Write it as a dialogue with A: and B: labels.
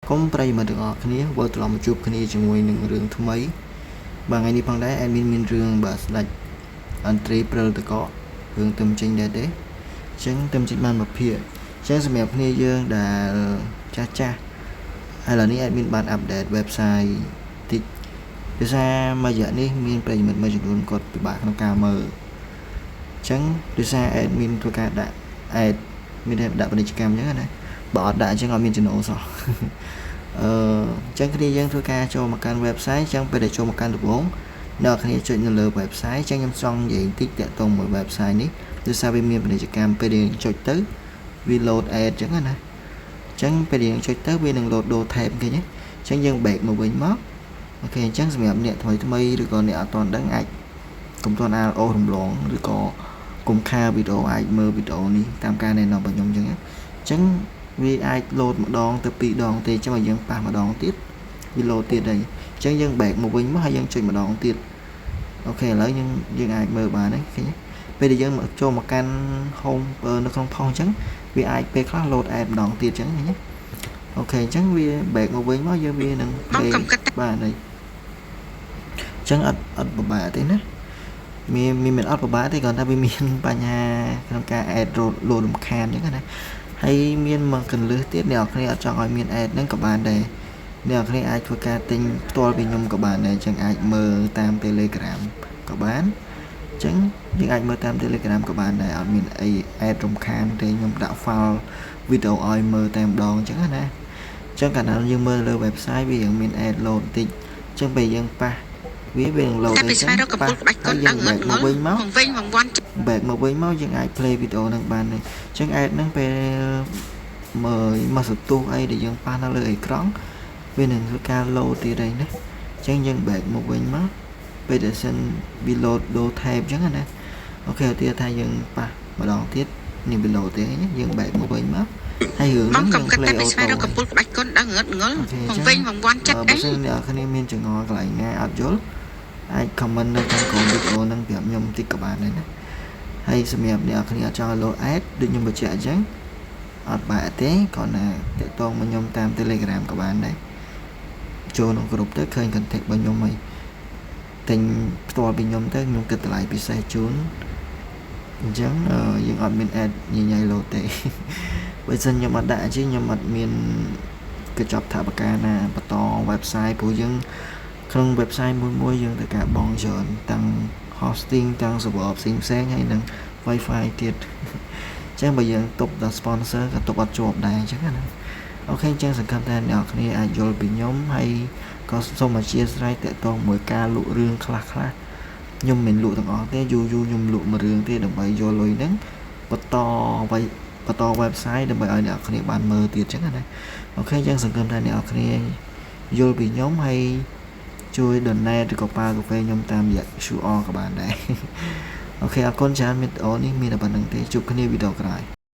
A: កុំប្រិយមិត្តទាំងអស់គ្នាវិលត្រឡប់មកជួបគ្នាជាមួយនឹងរឿងថ្មីបាទថ្ងៃនេះផងដែរadminមានរឿងបាទស្ដេចអន្ត្រីព្រិលតករឿងទៅចេញដែរទេអញ្ចឹងទៅចេញបានមួយភាគអញ្ចឹងសម្រាប់គ្នាយើងដែលចាស់ឥឡូវនេះ admin បាន update website តិចដោយសារមួយរយៈនេះមានប្រិយមិត្តមួយចំនួនគាត់ពិបាកក្នុងការមើលអញ្ចឹងដោយសារ admin ធ្វើការដាក់ ad មានដាក់ពាណិជ្ជកម្មអញ្ចឹងណាបើអត់ដាក់អញ្ចឹងអត់មានចំណូលសោះអញ្ចឹងគ្នាយើងធ្វើការចូលមកកាន់ website អញ្ចឹងពេលដែលចូលមកកាន់ដំបូងអ្នកគ្នាចុចនៅលើ website អញ្ចឹងខ្ញុំចង់និយាយបន្តិចតាក់ទងមួយ website នេះដោយសារវាមានពាណិជ្ជកម្មពេលដែលចុចទៅវា load ad អញ្ចឹងណាអញ្ចឹងពេលដែលចុចទៅវានឹង load do tab គេណាអញ្ចឹងយើង back មកវិញមកអូខេអញ្ចឹងសម្រាប់អ្នកថ្មីឬក៏អ្នកអត់ទាន់ដឹងអាចកុំទាន់អានអូសរំលងឬក៏កុំខាវីដេអូអាចមើលវីដេអូនេះតាមការណែនាំរបស់ខ្ញុំអញ្ចឹងវាអាចលោតម្ដងទៅ2ដងទេចាំឲ្យយើងប៉ះម្ដងទៀតវាលោតទៀតហើយអញ្ចឹងយើង back មកវិញមកហើយយើងចុចម្ដងទៀតអូខេឥឡូវយើងអាចមើលបានហើយឃើញទេពេលដែលយើងចូលមកកាន់ home នៅក្នុងផុសអញ្ចឹងវាអាចពេលខ្លះ load ad ម្ដងទៀតអញ្ចឹងឃើញទេអូខេអញ្ចឹងវា back មកវិញមកយើងវានឹង play បាទហើយអញ្ចឹងអត់ពិបាកទេណាមានអត់ពិបាកទេគ្រាន់តែវាមានបញ្ហាក្នុងការ ad លោតរំខានអញ្ចឹងណាហើយមានមកកន្លឹះទៀតអ្នកនរគ្នាអត់ចង់ឲ្យមាន ad ហ្នឹងក៏បានដែរអ្នកនរគ្នាអាចធ្វើការទិញផ្ទាល់ពីខ្ញុំក៏បានដែរអញ្ចឹងអាចមើលតាម Telegram ក៏បានអញ្ចឹងយើងអាចមើលតាម Telegram ក៏បានដែរអត់មានអី ad រំខានទេខ្ញុំដាក់ file វីដេអូឲ្យមើលតែម្ដងអញ្ចឹងណាអញ្ចឹងកាលណាយើងមើលលើ website វាមាន ad load បន្តិចអញ្ចឹងពេលយើងប៉ះវានឹង load អញ្ចឹងប៉ះយើង back មកវិញមក back មកវិញមកយើងអាច play វីដេអូនឹងបានទេអញ្ចឹង ad ហ្នឹងពេលមើលមកសន្ទុះអីដែលយើងប៉ះនៅលើអេក្រង់វានឹងធ្វើការ load ទៀតហើយណាអញ្ចឹងយើង back មកវិញមកពេលដែលសិនវា load do tab អញ្ចឹងណាអូខេឧទាហរណ៍ថាយើងប៉ះម្ដងទៀតនេះវា load ទេយើង back មកវិញមកហើយរឿងហ្នឹងយើង play auto កំពុលក្បាច់កុនដល់ងឹតងល់មកវិញមកវាន់ចិត្តអីបើសិនអ្នកគ្នាមានចងល់កន្លែងណាអត់យល់អាច comment នៅក្នុងក្រុមវីដេអូហ្នឹងប្រាប់ខ្ញុំតិចក៏បានដែរណាហើយសម្រាប់អ្នកគ្នាអត់ចង់ load ad ដូចខ្ញុំបញ្ជាក់អញ្ចឹងអត់បាក់ទេគ្រាន់តែតាក់ទងមកខ្ញុំតាម Telegram ក៏បានដែរចូលក្នុងក្រុមទៅឃើញ contact របស់ខ្ញុំហើយទិញផ្ទាល់ពីខ្ញុំទៅខ្ញុំគិតតម្លៃពិសេសជូនអញ្ចឹងយើងអត់មាន ad ញញៃ load ទេបើសិនខ្ញុំអត់ដាក់អញ្ចឹងខ្ញុំអត់មានកញ្ចប់ថវិកាណាបន្ត website ព្រោះយើងក្នុង website មួយយើងត្រូវការបង់ច្រើនទាំង hosting ទាំង server ផ្សេងហើយនឹង wifi ទៀតអញ្ចឹងបើយើងទប់ដល់ sponsor ក៏ទប់អត់ជាប់ដែរអញ្ចឹងណាអូខេអញ្ចឹងសង្ឃឹមថាអ្នកនរគ្នាអាចយល់ពីខ្ញុំហើយក៏សូមអធ្យាស្រ័យតាក់ទងមួយការលក់រឿងខ្លះខ្ញុំមិនលក់ទាំងអស់ទេយូរខ្ញុំលក់មួយរឿងទេដើម្បីយកលុយហ្នឹងបន្ត website ដើម្បីឲ្យអ្នកនរគ្នាបានមើលទៀតអញ្ចឹងណាអូខេអញ្ចឹងសង្ឃឹមថាអ្នកនរគ្នាយល់ពីខ្ញុំហើយជួយ donate ឬក៏ប៉ាកាហ្វេខ្ញុំតាមរយៈ QR ក៏បានដែរអូខេអរគុណច្រើនវីដេអូនេះមានតែប៉ុណ្្នឹងទេជួបគ្នាវីដេអូក្រោយ